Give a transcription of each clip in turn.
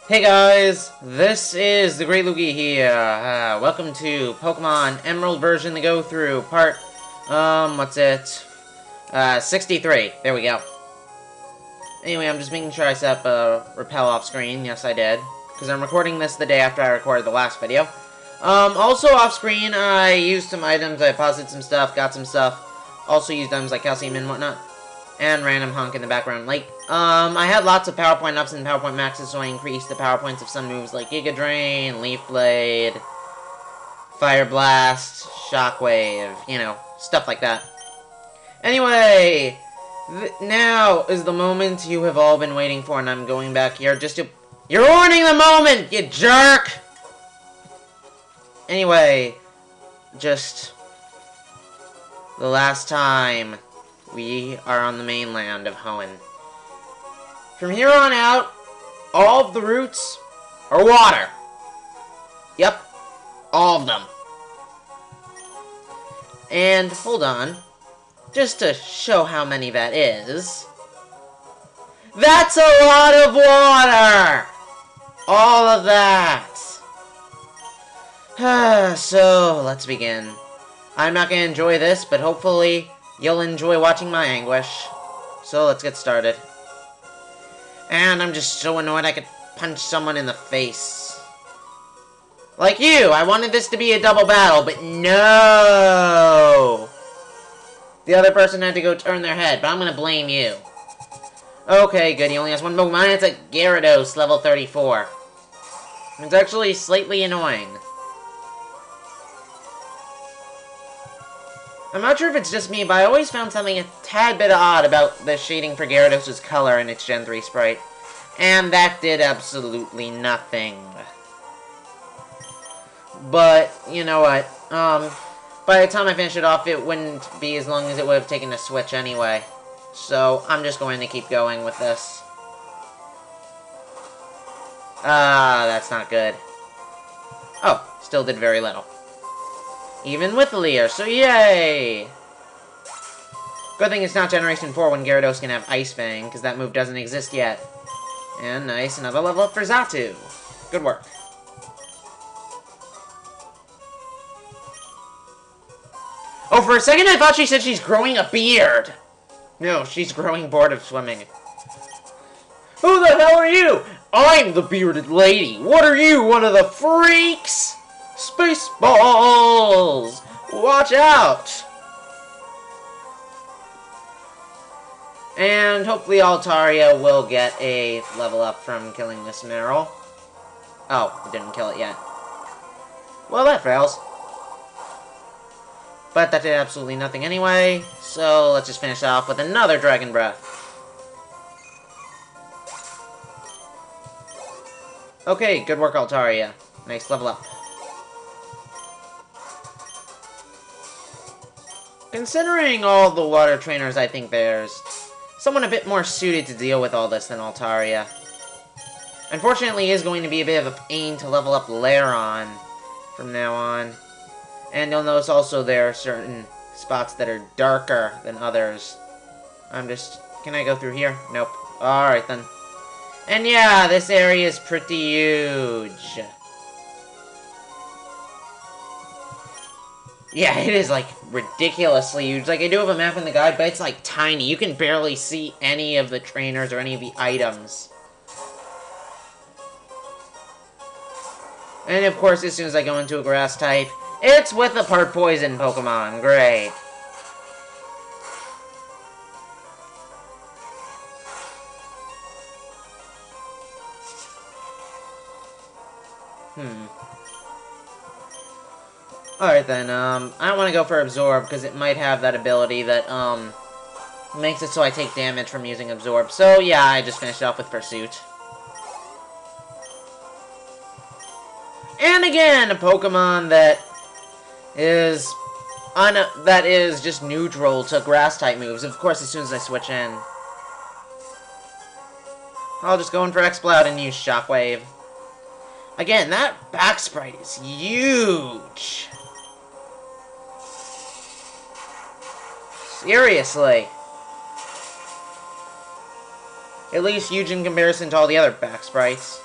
Hey guys, this is the Great Luigi here. Welcome to Pokemon Emerald version to go through part, what's it? 63. There we go. Anyway, I'm just making sure I set up Repel off screen. Yes, I did. Because I'm recording this the day after I recorded the last video. Also off screen, I used some items, I paused some stuff, got some stuff. Also used items like Calcium and whatnot. And random honk in the background. Like, I had lots of PowerPoint ups and PowerPoint maxes, so I increased the PowerPoints of some moves like Giga Drain, Leaf Blade, Fire Blast, Shockwave, you know, stuff like that. Anyway, now is the moment you have all been waiting for, and I'm going back here just to... You're ruining the moment, you jerk! Anyway, just... the last time... we are on the mainland of Hoenn. From here on out, all of the routes are water. Yep, all of them. And, hold on, just to show how many that is. That's a lot of water! All of that. So, let's begin. I'm not going to enjoy this, but hopefully... you'll enjoy watching my anguish. So let's get started. And I'm just so annoyed I could punch someone in the face. Like you! I wanted this to be a double battle, but no! The other person had to go turn their head, but I'm gonna blame you. Okay, good. He only has one Pokemon. It's a Gyarados, level 34. It's actually slightly annoying. I'm not sure if it's just me, but I always found something a tad bit odd about the shading for Gyarados' color in its Gen 3 sprite. And that did absolutely nothing. But, you know what, by the time I finish it off, it wouldn't be as long as it would have taken to switch anyway. So, I'm just going to keep going with this. That's not good. Oh, still did very little. Even with Leer, so yay! Good thing it's not Generation 4 when Gyarados can have Ice Fang, because that move doesn't exist yet. And nice, another level up for Xatu. Good work. Oh, for a second I thought she said she's growing a beard! No, she's growing bored of swimming. Who the hell are you? I'm the bearded lady. What are you, one of the freaks? Spaceballs! Watch out! And hopefully Altaria will get a level up from killing this Meryl. Oh, it didn't kill it yet. Well, that fails. But that did absolutely nothing anyway, so let's just finish off with another Dragon Breath. Okay, good work, Altaria. Nice level up. Considering all the water trainers, I think there's someone a bit more suited to deal with all this than Altaria. Unfortunately, it is going to be a bit of a pain to level up Lairon from now on. And you'll notice also there are certain spots that are darker than others. Can I go through here? Nope. Alright then. And yeah, this area is pretty huge. Yeah, it is, like, ridiculously huge. Like, I do have a map in the guide, but it's, like, tiny. You can barely see any of the trainers or any of the items. And, of course, as soon as I go into a grass type, it's with a part poison Pokemon. Great. Alright then, I don't want to go for Absorb, because it might have that ability that, makes it so I take damage from using Absorb. So, yeah, I just finished off with Pursuit. And again, a Pokemon that is just neutral to Grass-type moves. Of course, as soon as I switch in. I'll just go in for Exploud and use Shockwave. Again, that back sprite is huge. Seriously. At least huge in comparison to all the other back sprites.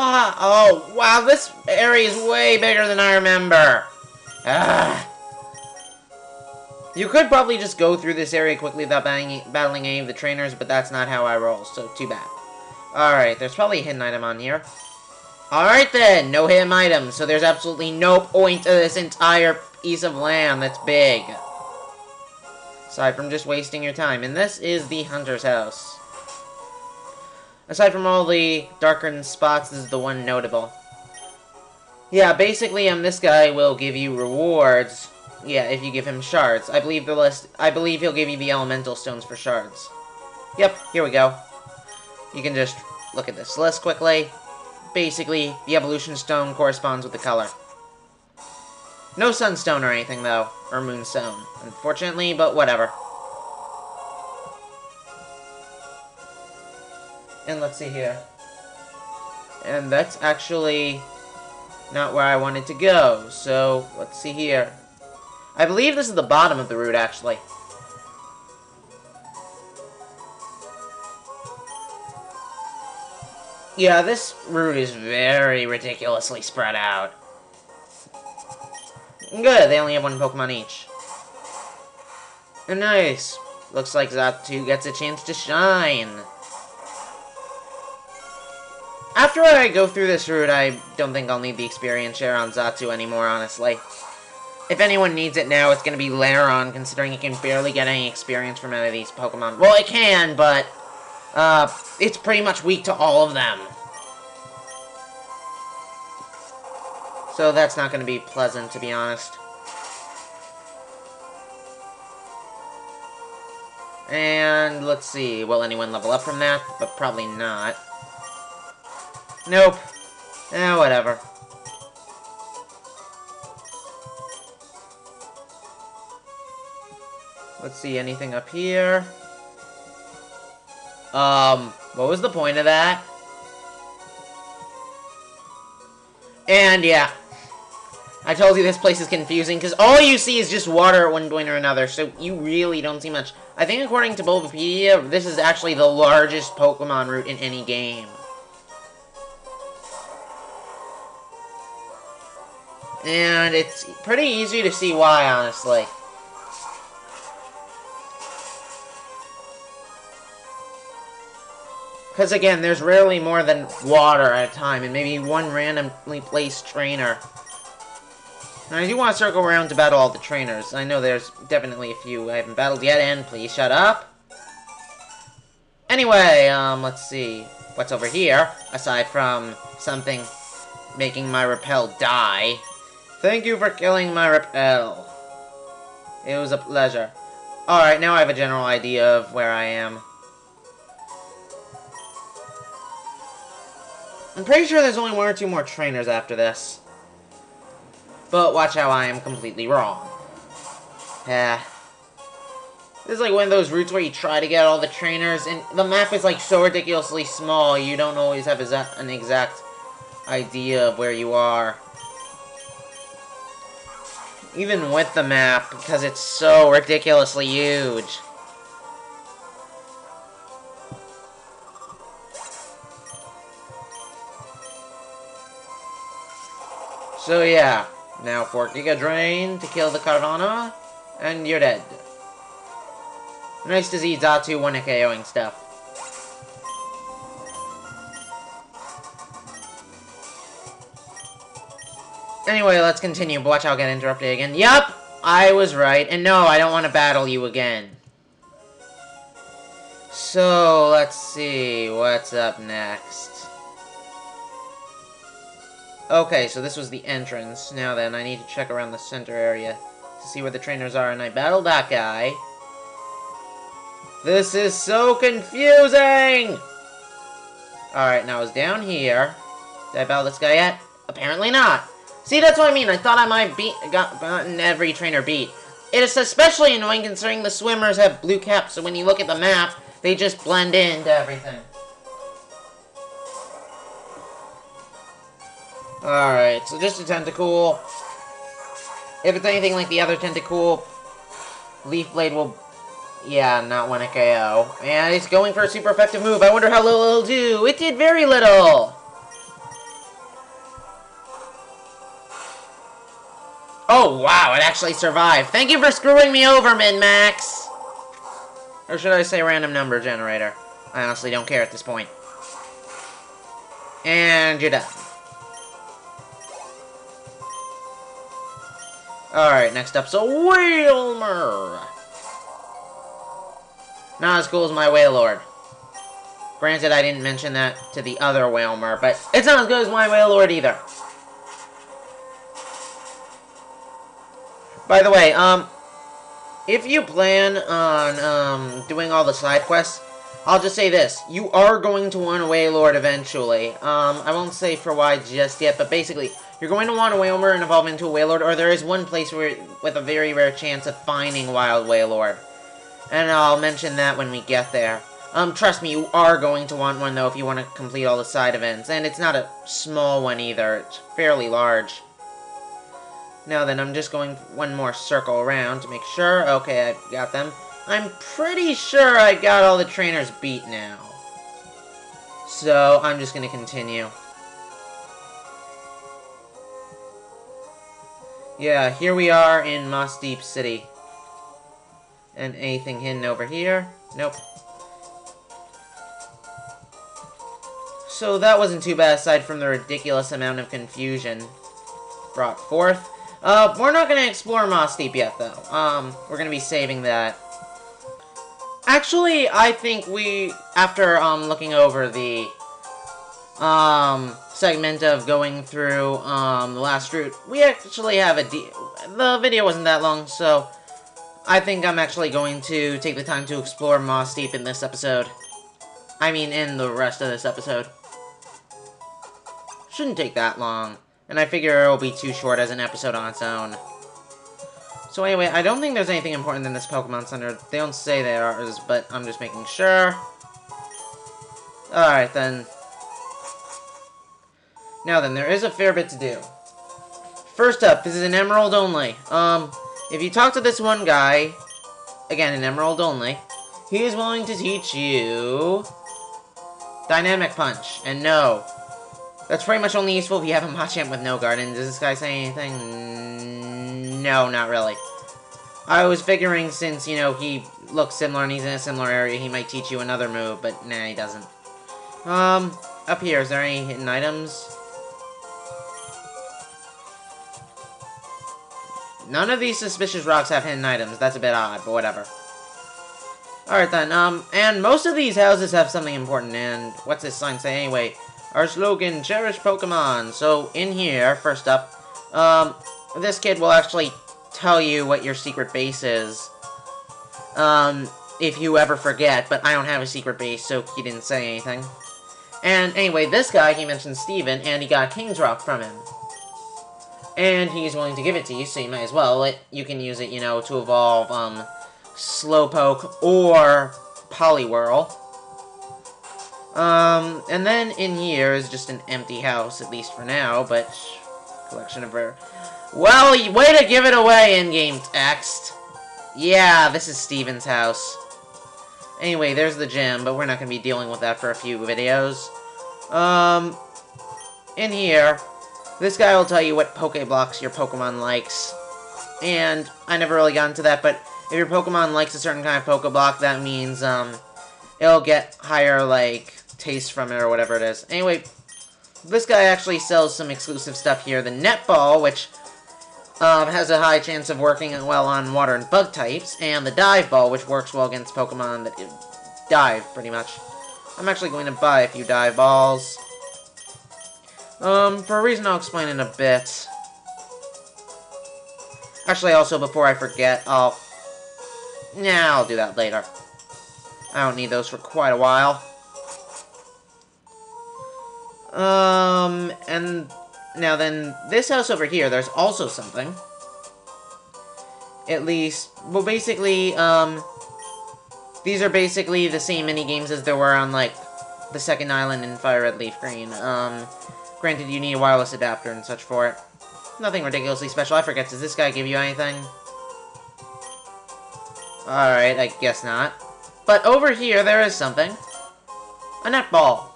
Wow. Oh, wow, this area is way bigger than I remember. Ah. You could probably just go through this area quickly without battling any of the trainers, but that's not how I roll, so too bad. Alright, there's probably a hidden item on here. Alright then, no hidden items, so there's absolutely no point to this entire piece of land that's big. Aside from just wasting your time. And this is the Hunter's House. Aside from all the darkened spots, this is the one notable. Yeah, basically, this guy will give you rewards. Yeah, if you give him shards. I believe he'll give you the elemental stones for shards. Yep, here we go. You can just look at this list quickly. Basically, the evolution stone corresponds with the color. No sunstone or anything, though. Or moonstone, unfortunately, but whatever. And let's see here. And that's actually not where I wanted to go, so let's see here. I believe this is the bottom of the route, actually. Yeah, this route is very ridiculously spread out. Good, they only have one Pokemon each. And nice. Looks like Xatu gets a chance to shine. After I go through this route, I don't think I'll need the experience share on Xatu anymore, honestly. If anyone needs it now, it's going to be Lairon, considering it can barely get any experience from any of these Pokemon. Well, it can, but it's pretty much weak to all of them. So that's not going to be pleasant, to be honest. And let's see, will anyone level up from that? But probably not. Nope. Whatever. Let's see, anything up here? What was the point of that? And yeah, I told you this place is confusing, because all you see is just water at one point or another, so you really don't see much. I think according to Bulbapedia, this is actually the largest Pokemon route in any game. And it's pretty easy to see why, honestly. Because again, there's rarely more than water at a time, and maybe one randomly placed trainer. And I do want to circle around to battle all the trainers. I know there's definitely a few I haven't battled yet, and please shut up. Anyway, let's see. What's over here, aside from something making my Repel die? Thank you for killing my Repel. It was a pleasure. Alright, now I have a general idea of where I am. I'm pretty sure there's only one or two more trainers after this. But watch how I am completely wrong. Yeah. This is like one of those routes where you try to get all the trainers, and the map is like so ridiculously small, you don't always have an exact idea of where you are. Even with the map, because it's so ridiculously huge. So yeah, now 4 Giga Drain to kill the Carvanha, and you're dead. Nice to see Xatu 1 KOing stuff. Anyway, let's continue, but watch out, I'll get interrupted again. Yup! I was right, and no, I don't want to battle you again. So, let's see, what's up next? Okay, so this was the entrance. Now then, I need to check around the center area to see where the trainers are, and I battled that guy. This is so confusing! Alright, now I was down here. Did I battle this guy yet? Apparently not. See, that's what I mean. I thought I might gotten every trainer beat. It is especially annoying considering the swimmers have blue caps, so when you look at the map, they just blend into everything. Alright, so just a Tentacool. If it's anything like the other Tentacool, Leaf Blade will, yeah, not win a KO. And it's going for a super effective move. I wonder how little it'll do. It did very little! Oh, wow, it actually survived. Thank you for screwing me over, Min-Max. Or should I say random number generator? I honestly don't care at this point. And you're done. Alright, next up's a Wailmer. Not as cool as my Wailord. Granted, I didn't mention that to the other Wailmer, but it's not as good as my Wailord either. By the way, if you plan on, doing all the side quests, I'll just say this. You are going to want a Wailord eventually. I won't say for why just yet, but basically, you're going to want a Wailmer and evolve into a Wailord, or there is one place where, with a very rare chance of finding Wild Wailord. And I'll mention that when we get there. Trust me, you are going to want one, though, if you want to complete all the side events. And it's not a small one, either. It's fairly large. Now then, I'm just going one more circle around to make sure. Okay, I've got them. I'm pretty sure I got all the trainers beat now. So, I'm just going to continue. Yeah, here we are in Moss Deep City. And anything hidden over here? Nope. So that wasn't too bad, aside from the ridiculous amount of confusion brought forth. We're not going to explore Moss Deep yet, though. We're going to be saving that. Actually, I think after, looking over the, segment of going through, the last route, we actually have the video wasn't that long, so I think I'm actually going to take the time to explore Moss Deep in this episode. I mean, in the rest of this episode. Shouldn't take that long. And I figure it'll be too short as an episode on its own. So anyway, I don't think there's anything important in this Pokemon Center. They don't say there is, but I'm just making sure. Alright then. Now then, there is a fair bit to do. First up, this is an Emerald only. If you talk to this one guy, again, an Emerald only, he is willing to teach you Dynamic Punch. And no, that's pretty much only useful if you have a Machamp with no guard. And does this guy say anything? No, not really. I was figuring since, you know, he looks similar and he's in a similar area, he might teach you another move, but nah, he doesn't. Up here, is there any hidden items? None of these suspicious rocks have hidden items. That's a bit odd, but whatever. Alright then, and most of these houses have something important, and what's this sign say anyway? Our slogan, Cherish Pokemon. So, in here, first up, this kid will actually tell you what your secret base is. If you ever forget, but I don't have a secret base, so he didn't say anything. And anyway, this guy, he mentioned Steven, and he got a King's Rock from him. And he's willing to give it to you, so you might as well. You can use it, you know, to evolve, Slowpoke or Poliwhirl. And then in here is just an empty house, at least for now, but collection of rare. Well, way to give it away, in-game text. Yeah, this is Steven's house. Anyway, there's the gym, but we're not going to be dealing with that for a few videos. In here, this guy will tell you what Pokeblocks your Pokemon likes. And I never really got into that, but if your Pokemon likes a certain kind of Pokeblock, that means, it'll get higher, like, taste from it or whatever it is. Anyway, this guy actually sells some exclusive stuff here. The Net Ball, which has a high chance of working well on water and bug types, and the Dive Ball, which works well against Pokemon that dive, pretty much. I'm actually going to buy a few Dive Balls. For a reason I'll explain in a bit. Actually, also, before I forget, I'll do that later. I don't need those for quite a while. And now then, this house over here, there's also something. At least, well, basically, these are basically the same mini-games as there were on, like, the second island in Fire Red Leaf Green. Granted, you need a wireless adapter and such for it. Nothing ridiculously special. I forget, does this guy give you anything? Alright, I guess not. But over here, there is something. A netball.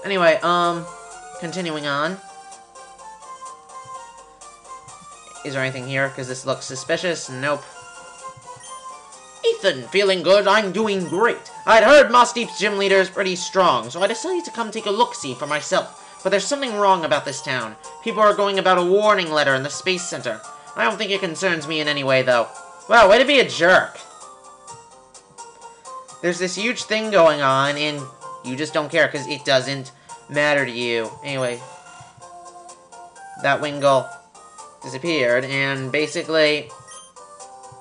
Anyway, continuing on. Is there anything here? Because this looks suspicious. Nope. Ethan, feeling good? I'm doing great. I'd heard Moss Deep's gym leader is pretty strong, so I decided to come take a look-see for myself. But there's something wrong about this town. People are going about a warning letter in the Space Center. I don't think it concerns me in any way, though. Wow, way to be a jerk. There's this huge thing going on, and you just don't care because it doesn't matter to you. Anyway, that Wingull disappeared, and basically,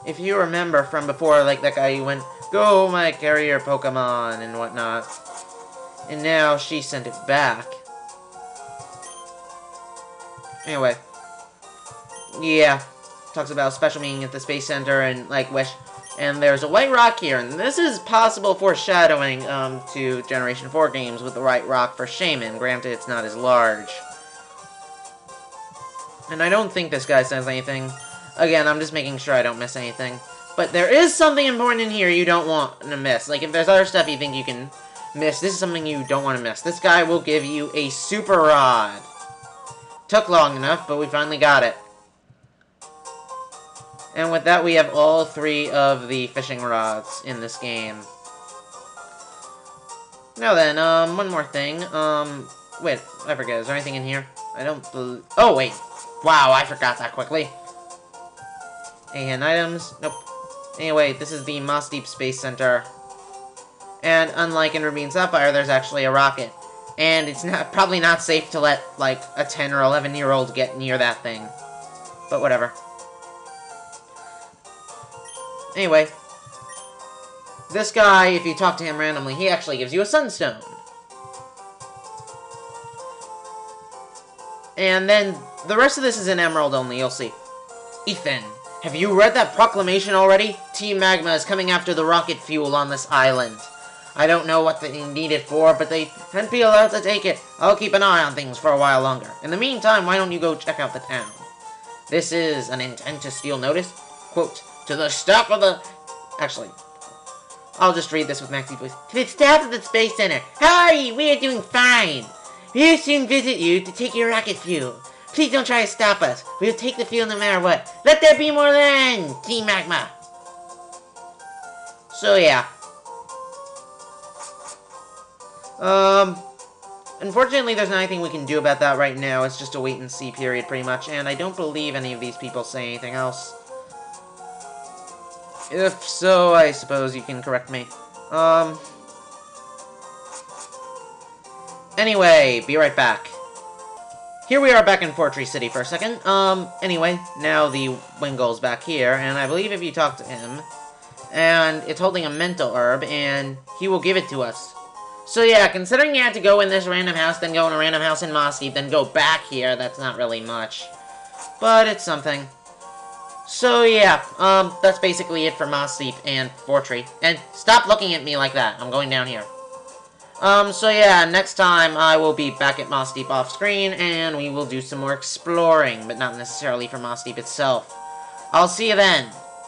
if you remember from before, like that guy who went, "Go, my carrier Pokemon," and whatnot, and now she sent it back. Anyway, yeah, talks about a special meeting at the Space Center and like Wish, and there's a white rock here, and this is possible foreshadowing to Generation 4 games with the white rock for Shaman. Granted, it's not as large. And I don't think this guy says anything. Again, I'm just making sure I don't miss anything. But there is something important in here you don't want to miss. Like, if there's other stuff you think you can miss, this is something you don't want to miss. This guy will give you a Super Rod. Took long enough, but we finally got it. And with that, we have all 3 of the fishing rods in this game. Now then, one more thing. Wait, I forget. Is there anything in here? I don't believe... Oh, wait. Wow, I forgot that quickly. And items? Nope. Anyway, this is the Moss Deep Space Center. And unlike in Ruby and Sapphire, there's actually a rocket. And it's probably not safe to let, like, a 10 or 11-year-old get near that thing. But whatever. Anyway. This guy, if you talk to him randomly, he actually gives you a Sunstone. And then, the rest of this is in Emerald only, you'll see. Ethan, have you read that proclamation already? Team Magma is coming after the rocket fuel on this island. I don't know what they need it for, but they can't be allowed to take it. I'll keep an eye on things for a while longer. In the meantime, why don't you go check out the town? This is an intent to steal notice. Quote, to the staff of the... Actually, I'll just read this with Maxi voice. To the staff of the Space Center. How are you? We are doing fine. We'll soon visit you to take your rocket fuel. Please don't try to stop us. We'll take the fuel no matter what. Let there be more than Team Magma. So yeah. Unfortunately, there's not anything we can do about that right now. It's just a wait-and-see period, pretty much. And I don't believe any of these people say anything else. If so, I suppose you can correct me. Anyway, be right back. Here we are back in Fortree City for a second. Anyway, now the Wingull's back here, and I believe if you talk to him, and it's holding a mental herb, and he will give it to us. So yeah, considering you had to go in this random house, then go in a random house in Moss Deep, then go back here, that's not really much. But it's something. So yeah, that's basically it for Moss Deep and Fortree. And stop looking at me like that, I'm going down here. So yeah, next time I will be back at Moss Deep off screen, and we will do some more exploring, but not necessarily for Moss Deep itself. I'll see you then.